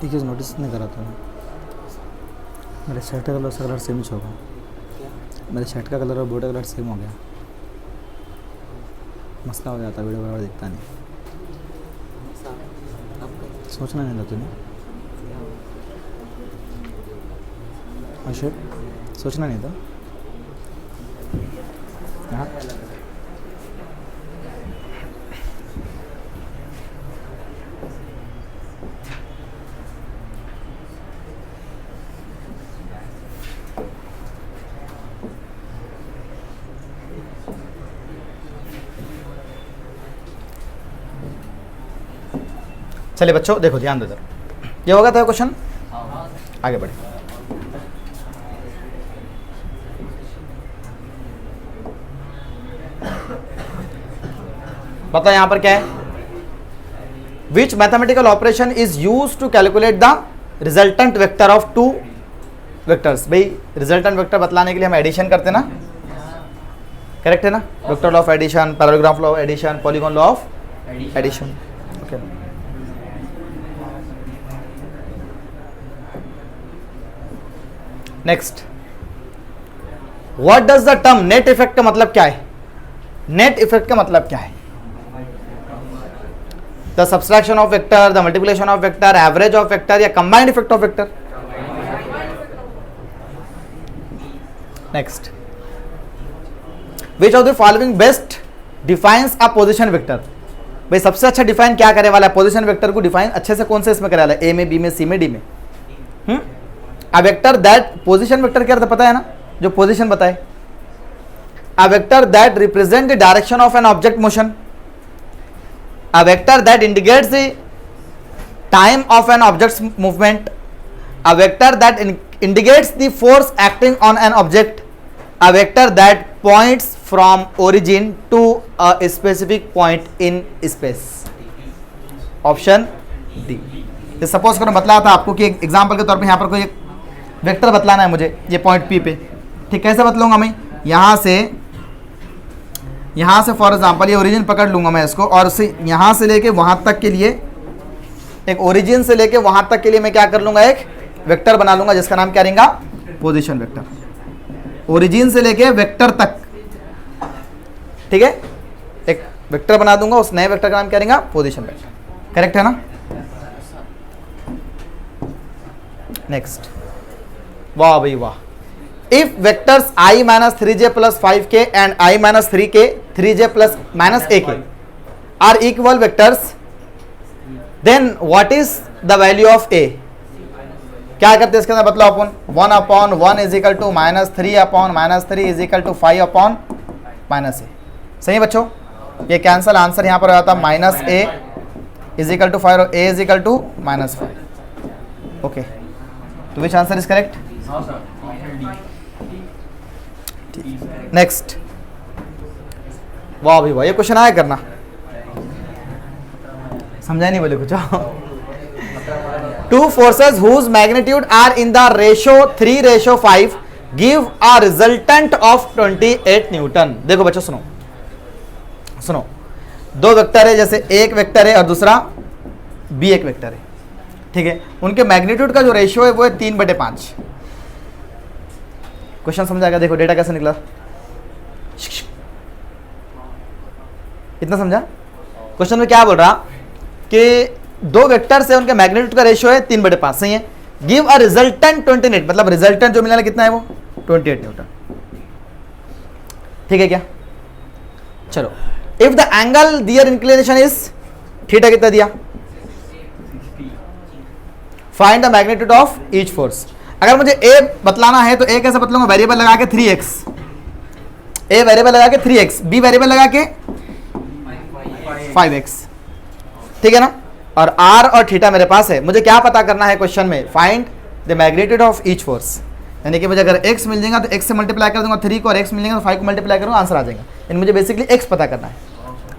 Speaker 1: एक चीज़ नोटिस नहीं करा था, मेरे शर्ट का कलर सेम ही होगा, मेरे शर्ट का कलर और बोर्ड का कलर सेम हो गया, मसला हो जाता, वीडियो बराबर दिखता नहीं। सोचना नहीं था तूने, अच्छा सोचना नहीं था। हाँ चलिए बच्चों देखो ध्यान दो इधर, ये होगा था क्वेश्चन, आगे बढ़े। बताओ यहां पर क्या है, which mathematical operation is use to calculate the resultant vector of two vectors. भाई रिजल्टेंट वेक्टर बतलाने के लिए हम एडिशन करते ना, करेक्ट है ना, vector law of addition, paragraph law of addition, polygon law of addition. Okay next, what does the term net effect का मतलब क्या है? नेट इफेक्ट का मतलब क्या है? The subtraction of vector, the multiplication of vector, average of vector या combined effect of vector? Next, which of the following best defines a position vector? भाई सबसे अच्छा डिफाइन क्या करने वाला है पोजीशन वेक्टर को? डिफाइन अच्छे से कौन से इसमें करे वाला है? ए में, बी में, सी में, डी में? A vector that, position vector क्या पता है ना, जो पोजीशन बताए। A vector that represent the direction of an object motion, a vector that indicates the time of an object's movement, a vector that indicates the force acting on an object, a vector that points from origin to a specific point in space. Option d. Suppose करो बतलाया था आपको कि example के तौर पे यहाँ पर कोई वेक्टर बतलाना है मुझे, ये पॉइंट पी पे, ठीक, कैसे बतलाऊंगा मैं? यहाँ से फॉर एग्जांपल ये ओरिजिन पकड़ लूंगा मैं इसको, और उसे यहाँ से लेके वहाँ तक के लिए, एक ओरिजिन से लेके वहाँ तक के लिए मैं क्या कर लूँगा, एक वेक्टर बना लूँगा जिसका नाम क्या रहेगा? Position vector. ओरिजिन से लेके वेक्टर तक, ठीक है, एक वेक्टर बना दूंगा, उस नए वेक्टर का नाम क्या रहेगा? Position vector. करेक्ट है ना? नेक्स्ट, वाह भाई वाह। If vectors i minus 3j plus 5k and i minus 3k 3j plus minus ak are equal vectors, then what is the value of a? क्या करते हैं इसके अंदर बतलाओ अपन? 1 upon 1 is equal to minus 3 upon minus 3 is equal to 5 upon minus a। सही है बच्चों, ये कैंसल, आंसर यहाँ पर आता minus a is equal to 5 और a is equal to minus 5। Okay, तो which answer is correct? Next, वाह भाई वाह, ये क्वेश्चन आया करना, समझा नहीं बोले कुछ? Two forces whose magnitude are in the ratio 3:5 give a resultant of 28 newton. देखो बच्चों सुनो सुनो, दो वेक्टर है, जैसे एक वेक्टर है और दूसरा बी एक वेक्टर है, ठीक है, उनके मैग्नीट्यूड का जो रेशियो है वो है 3/5। क्वेश्चन समझा क्या? देखो डेटा कैसे निकला, इतना समझा? क्वेश्चन में क्या बोल रहा कि दो वेक्टर से उनके मैग्नीट्यूड का रेशियो है 3/5, सही है। गिव अ रिजल्टेंट 28, मतलब रिजल्टेंट जो मिलने कितना है वो 28 न्यूटन, ठीक है क्या? चलो, if the angle their inclination is theta, कितना दिया? Find the magnitude of each force. अगर मुझे ए बतलाना है तो ए कैसे बतलाऊंगा? वेरिएबल लगा के 3x, ए वेरिएबल लगा के 3x, बी वेरिएबल लगा के 5x, ठीक है ना? और r और थीटा मेरे पास है, मुझे क्या पता करना है क्वेश्चन में? Find the magnitude of each force. यानी कि मुझे अगर x मिल जाएगा तो x से मल्टीप्लाई कर दूंगा 3 को, और x मिल जाएगा तो 5 को मल्टीप्लाई करूंगा, आंसर आ जाएगा। यानी मुझे बेसिकली x पता करना है,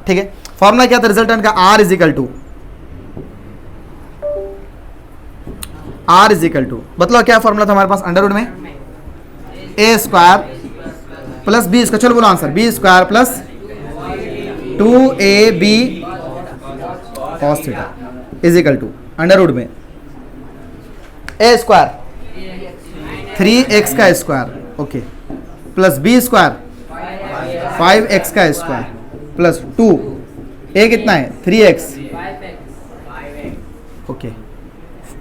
Speaker 1: ठीक है। फॉर्मूला क्या था रिजल्टेंट का? r इज इक्वल टू मतलब क्या फॉर्मूला था हमारे पास? अंडर रूट में a square plus b square, चलो बोलो answer, b square plus 2ab cos theta is equal to under root में ए स्क्वायर 3x का square, okay, plus b square 5x का स्क्वायर प्लस 2, ए कितना है 3x, okay,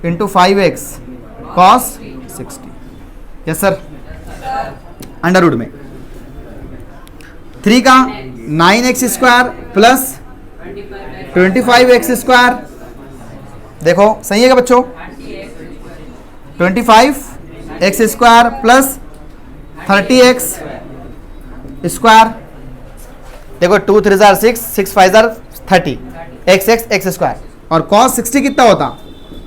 Speaker 1: into 5x cos 60, yes sir, under root में 3 का 9x square plus 25x square, देखो सही है क्या बच्चों, 25x square plus 30x square, देखो 2 3 जार 6, 6 5 जार 30, x स्क्वायर, और cos 60 कितना होता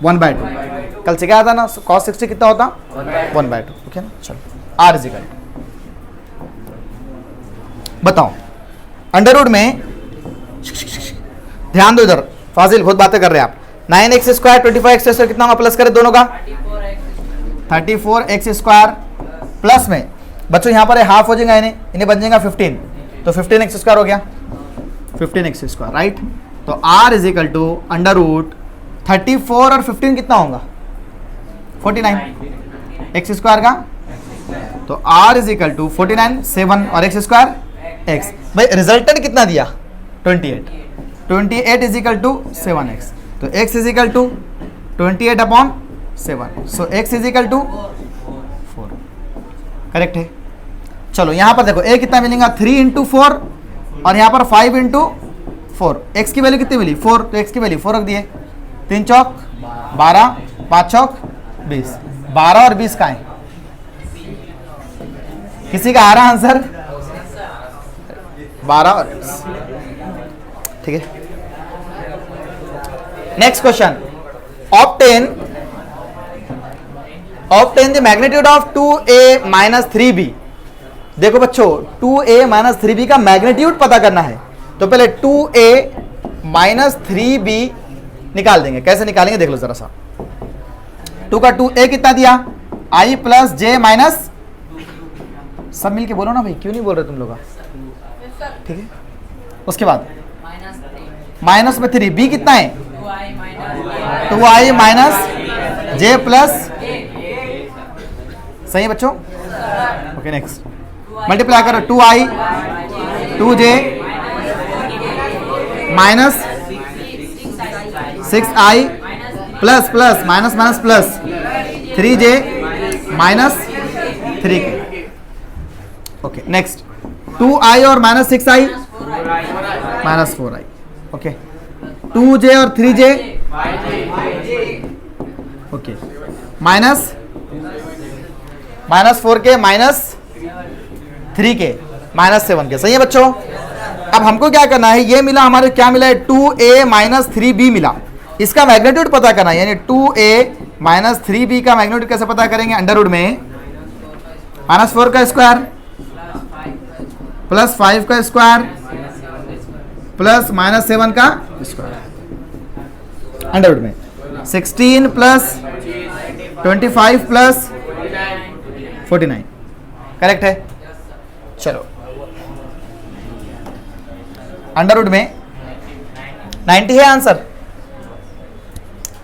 Speaker 1: 1/2, कल सिखाया था ना cos 60 कितना होता 1/2, ओके ना। चलो r इज इक्वल, बताओ अंडर रूट में, ध्यान दो इधर फाजिल बहुत बातें कर रहे हैं आप, 9x स्क्वायर 25x स्क्वायर कितना होगा, प्लस करें दोनों का 34x स्क्वायर, प्लस में बच्चों यहाँ पर हाफ हो जाएगा, इन्हें बन जाएगा 15, तो 15x स्क्वायर हो गया, 15x स्क्वायर राइट। तो r is equal to under root 34 और 15 कितना होगा 49 x स्क्वायर का, तो r इज इक्वल टू 49 7 और x स्क्वायर x, भाई रिजल्टेंट कितना दिया 28 इज इक्वल टू 7x, तो x is equal to 28/7, so x is equal to 4, correct है। चलो यहाँ पर देखो a कितना मिलेगा 3 इंटू 4 और यहाँ पर 5 इंटू 4, x की वैल्यू कितनी मिली 4, तो x की वैल्यू 4 रख दिए, 3 चौक 12, 5 चौक 20, 12 और 20 का है, किसी का आ रहा आंसर 12 और 20, ठीक है। Next question, obtain the magnitude of 2a minus 3b, देखो बच्चों 2a माइनस 3b का मैग्नीट्यूड पता करना है, तो पहले 2a माइनस 3b निकाल देंगे, कैसे निकालेंगे देख लो जरा सा, 2 का 2a कितना दिया i प्लस j माइनस, सब मिलके बोलो ना भाई, क्यों नहीं बोल रहे तुम लोग, ठीक है। उसके बाद माइनस में 3, b कितना है 2i माइनस j प्लस, सही है बच्चों, ओके। नेक्स्ट मल्टीप्लाई करो 2i 2j minus 6i plus plus minus minus plus 3j minus 3k, okay. Next 2i और minus 6i minus 4i, okay, 2j और 3j, okay, minus 4k minus 3k minus 7k, सही है बच्चों। अब हमको क्या करना है, ये मिला हमारे, क्या मिला है 2a माइनस 3b मिला, इसका मैग्नीट्यूड पता करना है, यानी 2a माइनस 3b का मैग्नीट्यूड कैसे पता करेंगे, अंडर रूट में माइनस 4 का स्क्वायर प्लस 5 का स्क्वायर प्लस माइनस 7 का स्क्वायर, अंडर रूट में 16 प्लस 25 प्लस 49, करेक्ट है। चलो अंडर रूट में 90 है आंसर,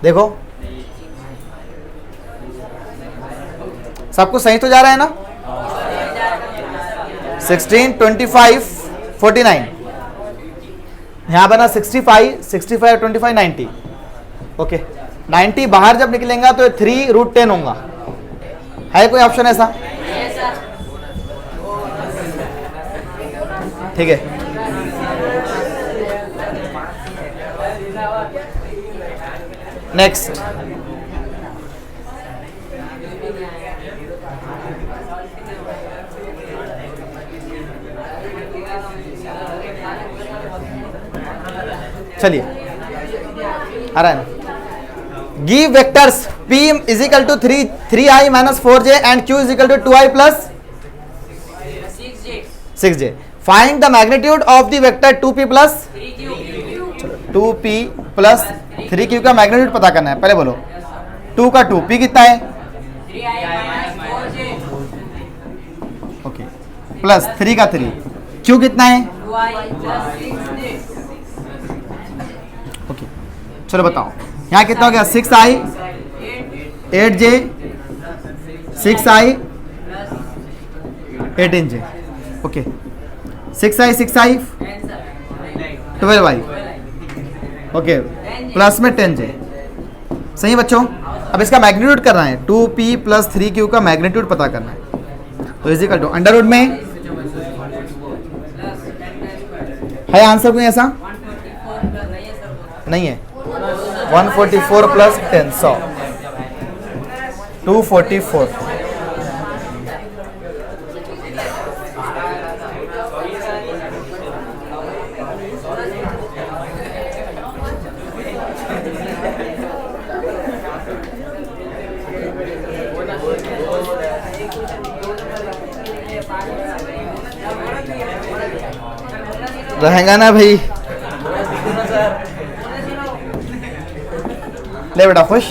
Speaker 1: देखो सब कुछ सही तो जा रहा है ना, 16 25 49, यहाँ बना 65 25 90, ओके। 90 बाहर जब निकलेगा तो 3√10 होगा, है कोई ऑप्शन ऐसा, ठीक है। नेक्स्ट चलिए आ रहा है, give vectors p is equal to 3i minus 4j and q is equal to 2i plus 6j, find the magnitude of the vector 2p plus 2p plus 3q का मैग्नीट्यूड पता करना है, पहले बोलो 2 का 2, p कितना है ओके, प्लस 3 का 3, q कितना है ओके। चलो बताओ यहाँ कितना हो गया 6i 8j 6i 18j, okay 6i 12i, okay plus में 10j। सही है बच्चों। अब इसका मैग्नीट्यूड करना है, 2p प्लस 3q का मैग्नीट्यूड पता करना है। तो is equal to under root में है आंसर कोई ऐसा नहीं है, 144 प्लस 10 100 244। रहेगा ना भाई, ले बेटा खुश,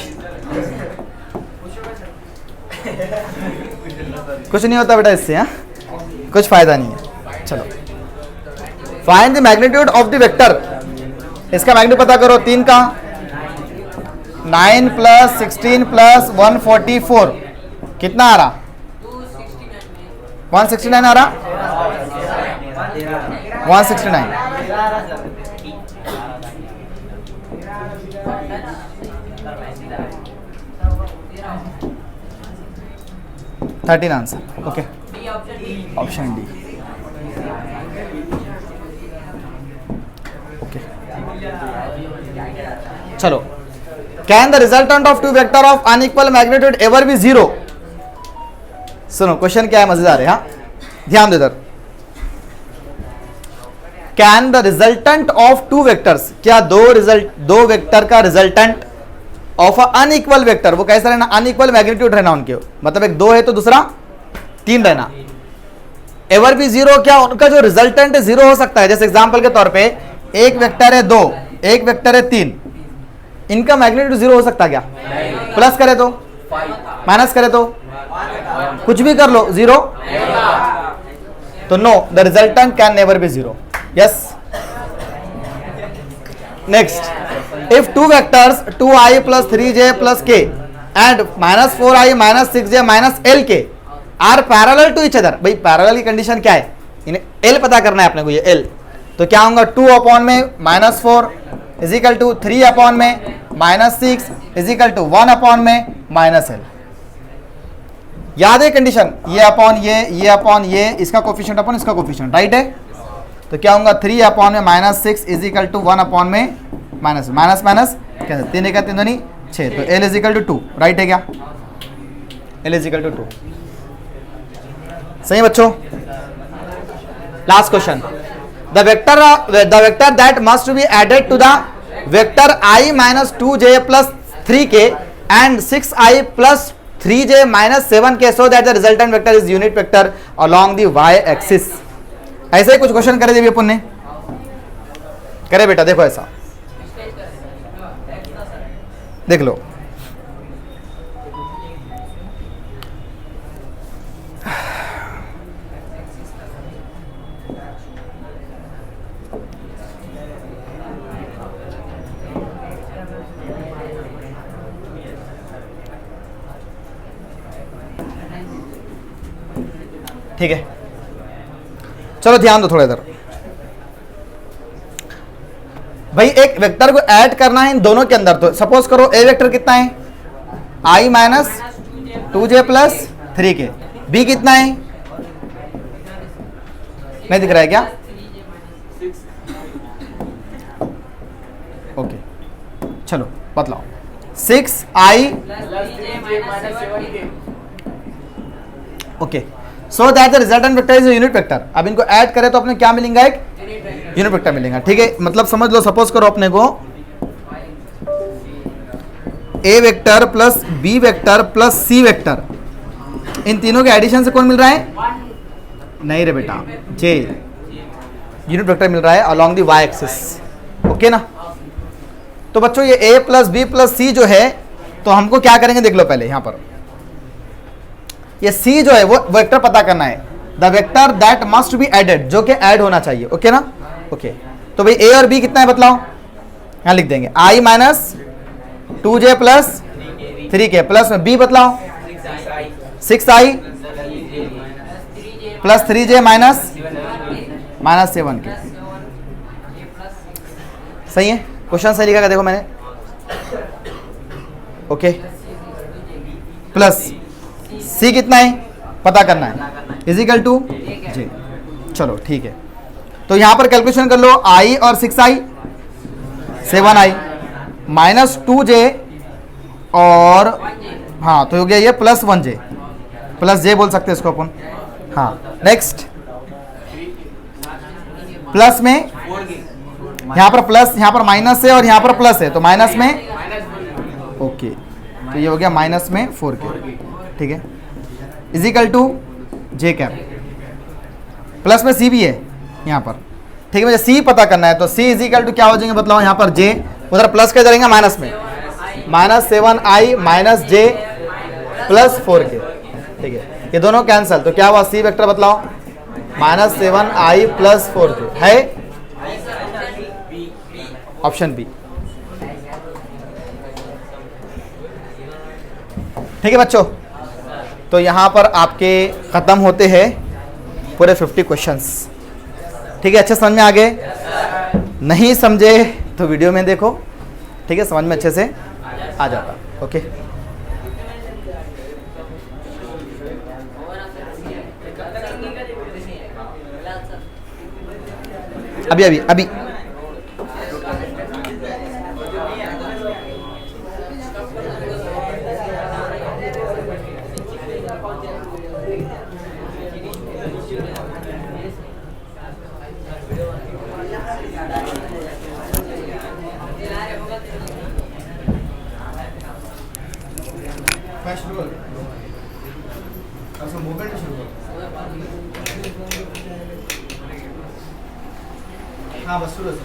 Speaker 1: कुछ नहीं होता बेटा इससे, हाँ कुछ फायदा नहीं है। चलो find the magnitude of the vector, इसका मैग्नीट्यूड पता करो 3 का, 9 प्लस 16 प्लस 144 कितना आ रहा, 169 आ रहा, 169। Thirteen answer, okay option D, okay. चलो can the resultant of two vector of unequal magnitude ever be 0। सुनो क्वेश्चन क्या है, मजेदार है, हाँ ध्यान दो इधर। Can the resultant of two vectors, क्या दो वेक्टर का रिजल्टेंट ऑफ अनइक्वल वेक्टर, वो कैसा रहना, अनइक्वल मैग्नीट्यूड रहना उनके, मतलब एक 2 है तो दूसरा 3 रहना, एवर भी 0, क्या उनका जो रिजल्टेंट है 0 हो सकता है। जैसे एग्जांपल के तौर पे एक वेक्टर है 2, एक वेक्टर है 3, इनका मैग्नीट्यूड 0 हो सकता है क्या, प्लस करे तो, माइनस करे तो, कुछ भी कर लो 0, तो no, the resultant can never be 0। Yes next, if two vectors 2i plus 3j plus k and minus 4i minus 6j minus lk are parallel to each other, भाई पैरेलल की कंडीशन क्या है, इन्हें l पता करना है अपने को, ये l, तो क्या होगा 2 अपॉन में -4 इज इक्वल टू 3 अपॉन में -6 इज इक्वल टू 1 अपॉन में -l। याद है कंडीशन, ये अपॉन ये अपॉन ये, इसका कोफिशिएंट अपॉन इसका कोफिशिएंट, राइट है। तो क्या होगा 3 अपॉन में -6 इज इक्वल टू 1 अपॉन में माइनस माइनस माइनस कैसे, 3 का 3 दूनी 6, तो l is equal to 2, right है क्या, l इज इक्वल टू 2। सही बच्चों। Last question, the vector that must be added to the vector i minus 2j plus 3k and 6i plus 3j minus 7k so that the resultant vector is unit vector along the y axis. ऐसे ही कुछ question करे जब अपन ने करे बेटा, देखो ऐसा देख लो, ठीक है। चलो ध्यान दो थोड़ा इधर, भाई एक वेक्टर को ऐड करना है इन दोनों के अंदर, तो सपोज करो ए वेक्टर कितना है, i minus 2j plus 3k, b कितना है, नहीं दिख रहा है क्या, ओके चलो बतलाओ, 6i, okay, so that the resultant vector is unit vector. अब इनको ऐड करें तो अपने क्या मिलेगा, एक यूनिट वेक्टर मिलेगा, ठीक है। मतलब समझ लो, सपोज करो अपने को A vector plus B vector plus C vector, इन तीनों के एडिशन से कौन मिल रहा है, नहीं रे बेटा, जे यूनिट वेक्टर मिल रहा है along the Y axis, okay ना। तो बच्चों ये a plus b plus c जो है, तो हमको क्या करेंगे देख लो, पहले यहां पर ये सी जो है वो वेक्टर पता करना है, the vector that must be added, जो कि ऐड होना चाहिए, ओके ना, ओके। तो भाई ए और बी कितना है बतलाओ, यहां लिख देंगे i माइनस 2j प्लस 3 के प्लस में बी बतलाओ 6i प्लस 3j माइनस 7 के। सही है, क्वेश्चन सही लिखा देखो मैंने। ओके, प्लस सी कितना है पता करना है इजिकल टू जे। चलो ठीक है, तो यहां पर कैलकुलेशन कर लो i और 6i 7i माइनस 2j और हाँ तो हो गया ये प्लस 1j प्लस j बोल सकते हैं इसको अपन। हाँ नेक्स्ट प्लस में यहाँ पर प्लस, यहाँ पर माइनस है और यहाँ पर प्लस है तो माइनस में ओके, तो ये हो गया माइनस में 4k। ठीक है, equal to j cap plus में सी भी है यहाँ पर। ठीक है, मुझे सी पता करना है तो सी इजिकल टू क्या हो जाएंगे बतलाओ। यहाँ पर जे उधर प्लस के जाएंगे माइनस में minus 7i minus j plus 4k। ठीक है, ये दोनों कैंसल तो क्या हुआ सी वेक्टर बतलाओ माइनस 7i प्लस 4k है ऑप्शन बी। ठीक है बच्चों, तो यहाँ पर आपके ख़त्म होते हैं पूरे 50 क्वेश्चंस। ठीक है, अच्छे समझ में आ गए? नहीं समझे तो वीडियो में देखो। ठीक है, समझ में अच्छे से आ जाता। ओके, अभी अभी अभी हाँ बस शुरू से